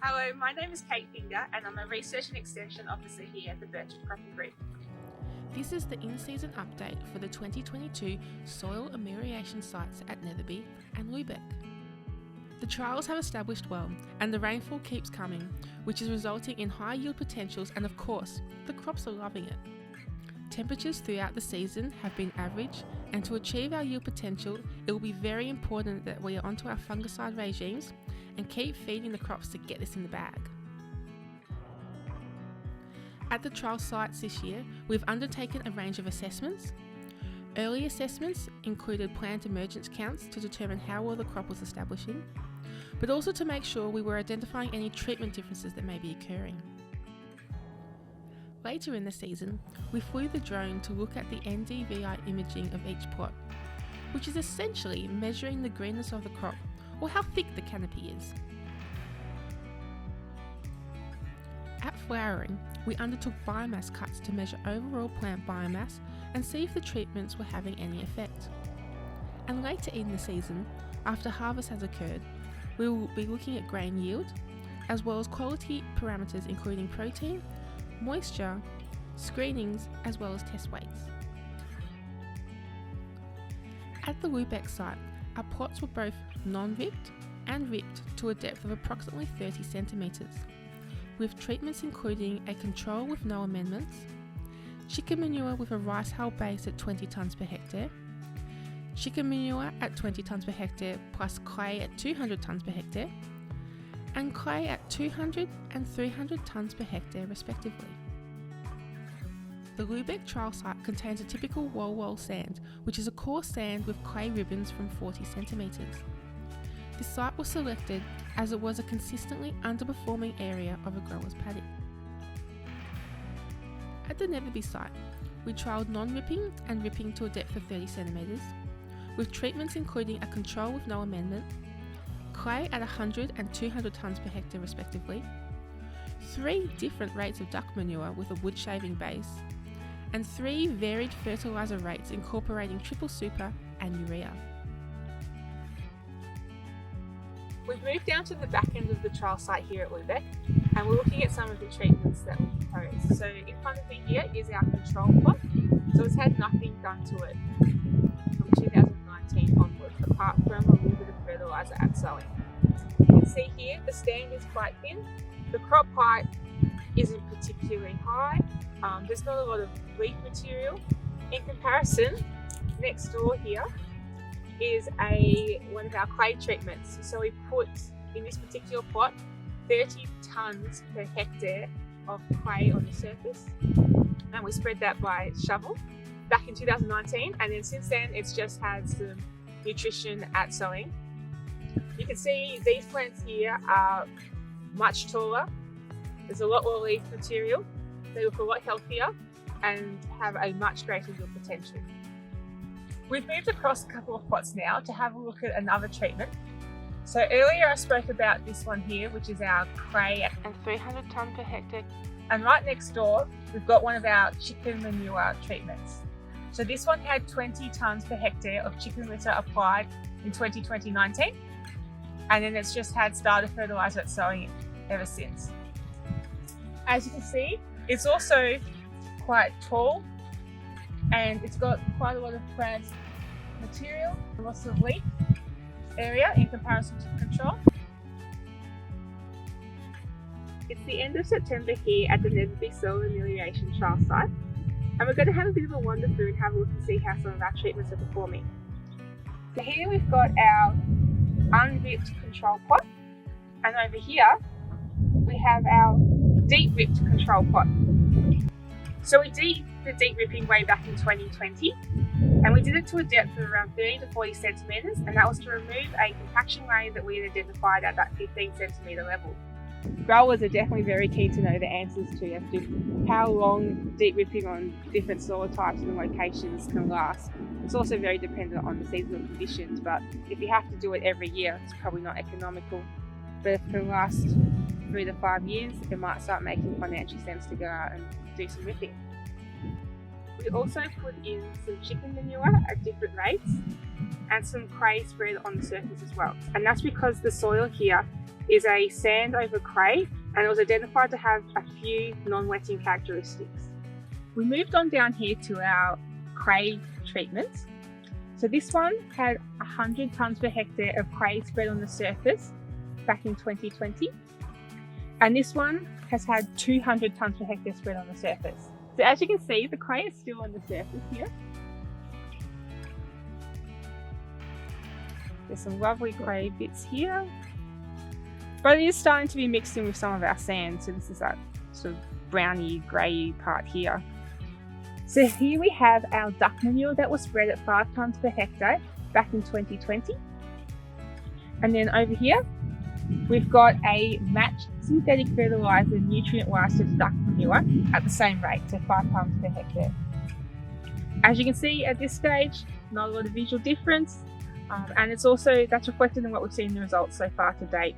Hello, my name is Kate Finger and I'm a Research and Extension Officer here at the Birchwood Cropping Group. This is the in-season update for the 2022 soil amelioration sites at Netherby and Lubeck. The trials have established well and the rainfall keeps coming, which is resulting in high yield potentials, and of course, the crops are loving it. Temperatures throughout the season have been average, and to achieve our yield potential, it will be very important that we are onto our fungicide regimes and keep feeding the crops to get this in the bag. At the trial sites this year, we've undertaken a range of assessments. Early assessments included plant emergence counts to determine how well the crop was establishing, but also to make sure we were identifying any treatment differences that may be occurring. Later in the season, we flew the drone to look at the NDVI imaging of each plot, which is essentially measuring the greenness of the crop or how thick the canopy is. At flowering, we undertook biomass cuts to measure overall plant biomass and see if the treatments were having any effect. And later in the season, after harvest has occurred, we will be looking at grain yield, as well as quality parameters including protein, moisture, screenings, as well as test weights. At the Lubeck site, our plots were both non-ripped and ripped to a depth of approximately 30 centimetres, with treatments including a control with no amendments, chicken manure with a rice hull base at 20 tonnes per hectare, chicken manure at 20 tonnes per hectare plus clay at 200 tonnes per hectare, and clay at 200 and 300 tonnes per hectare respectively. The Lubeck trial site contains a typical wall sand, which is a coarse sand with clay ribbons from 40 centimetres. This site was selected as it was a consistently underperforming area of a grower's paddock. At the Netherby site, we trialled non-ripping and ripping to a depth of 30 centimetres, with treatments including a control with no amendment, clay at 100 and 200 tonnes per hectare respectively, 3 different rates of duck manure with a wood shaving base, and 3 varied fertiliser rates incorporating triple super and urea. We've moved down to the back end of the trial site here at Lubeck and we're looking at some of the treatments that we propose. So in front of me here is our control plot. So it's had nothing done to it from 2019 onwards, apart from a little bit of fertiliser at sowing. You can see here the stand is quite thin, the crop height isn't particularly high, there's not a lot of leaf material. In comparison, next door here is one of our clay treatments. So we put in this particular plot 30 tonnes per hectare of clay on the surface, and we spread that by shovel back in 2019, and then since then it's just had some nutrition at sowing. You can see these plants here are much taller, there's a lot more leaf material, they look a lot healthier and have a much greater yield potential. We've moved across a couple of plots now to have a look at another treatment. So earlier I spoke about this one here, which is our clay and 300 tonne per hectare. And right next door, we've got one of our chicken manure treatments. So this one had 20 tonnes per hectare of chicken litter applied in 2019, and then it's just had starter fertiliser at sowing ever since. As you can see, it's also quite tall and it's got quite a lot of plant material, lots of leaf area in comparison to the control. It's the end of September here at the Netherby Soil Amelioration trial site, and we're going to have a bit of a wander through and have a look and see how some of our treatments are performing. So here we've got our unripped control plot, and over here we have our deep ripped control plot. So we did the deep ripping way back in 2020, and we did it to a depth of around 30 to 40 centimetres, and that was to remove a compaction layer that we had identified at that 15 centimetre level. Growers are definitely very keen to know the answers to as to how long deep ripping on different soil types and locations can last. It's also very dependent on the seasonal conditions, but if you have to do it every year, it's probably not economical. But if it can last 3 to 5 years, it might start making financial sense to go out and do some ripping. We also put in some chicken manure at different rates and some clay spread on the surface as well. And that's because the soil here is a sand over clay, and it was identified to have a few non-wetting characteristics. We moved on down here to our clay treatments. So this one had 100 tonnes per hectare of clay spread on the surface back in 2020. And this one has had 200 tonnes per hectare spread on the surface. So as you can see, the clay is still on the surface here. There's some lovely clay bits here. But it is starting to be mixed in with some of our sand. So this is that sort of browny, grey part here. So here we have our duck manure that was spread at 5 tonnes per hectare back in 2020. And then over here, we've got a matched synthetic fertiliser nutrient-wise to the duck manure at the same rate, so 5 tonnes per hectare. As you can see at this stage, not a lot of visual difference, and it's also, that's reflected in what we've seen in the results so far to date.